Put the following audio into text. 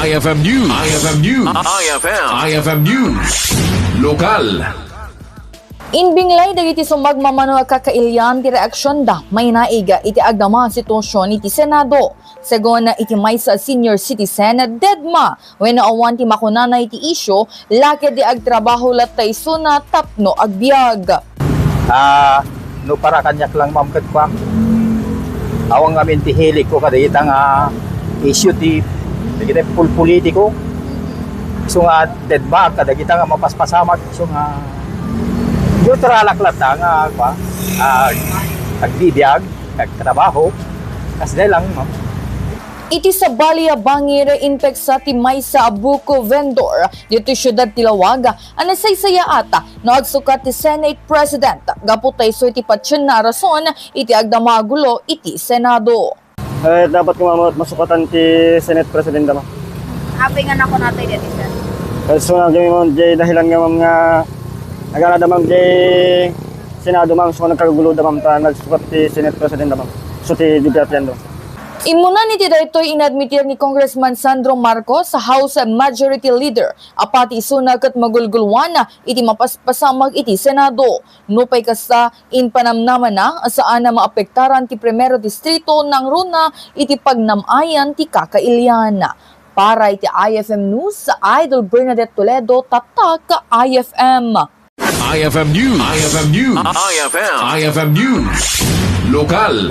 IFM News. IFM News. IFM News. Lokal. Naibinglay dagiti sumagmamano kakailyan ti reaksyon da may naiga iti agdama sitwasyon iti Senado. Segon iti maysa senior citizen dedma when awan ti makunana iti isyo lake di agtrabaho latay suna tapno agbiag. No para kanyak lang ma'am pa. Awang amin ti hilik ko kada itang issue ti kita politiko. So nga dedma kada kita nga mapaspasamak so nga yung tralaklat nga agbibiyag, agtrabaho, kasi dahil lang, ma'am. Iti sa Balia Bangir inpek sa timay sa Abuco vendor dito syudad Tilawag anasaysaya ata no agsukat ti Senate President gaputay so iti patsyon na rason iti agdamagulo iti Senado. Dapat ko masukatan ti Senate President ma'am. Happy nga nako natay dito sir. So nga dahilan nga ma'am nga nagana damang di Senado ma'am, so nagkagulo damang ta nagsukat ti Senate President ma'am. So ti debate do. Imunan iti daytoy inadmitir ni Congressman Sandro Marcos sa House Majority Leader apati isuna ket magulgulwan iti mapaspasamag iti Senado. Nupay kasta inpanamnaman na saan na maapektaran ti primero distrito ng runa iti pagnamayan ti kakailyan. Para iti IFM News sa Idol Bernadette Toledo, Tattao IFM. IFM News. IFM News. IFM News. Lokal.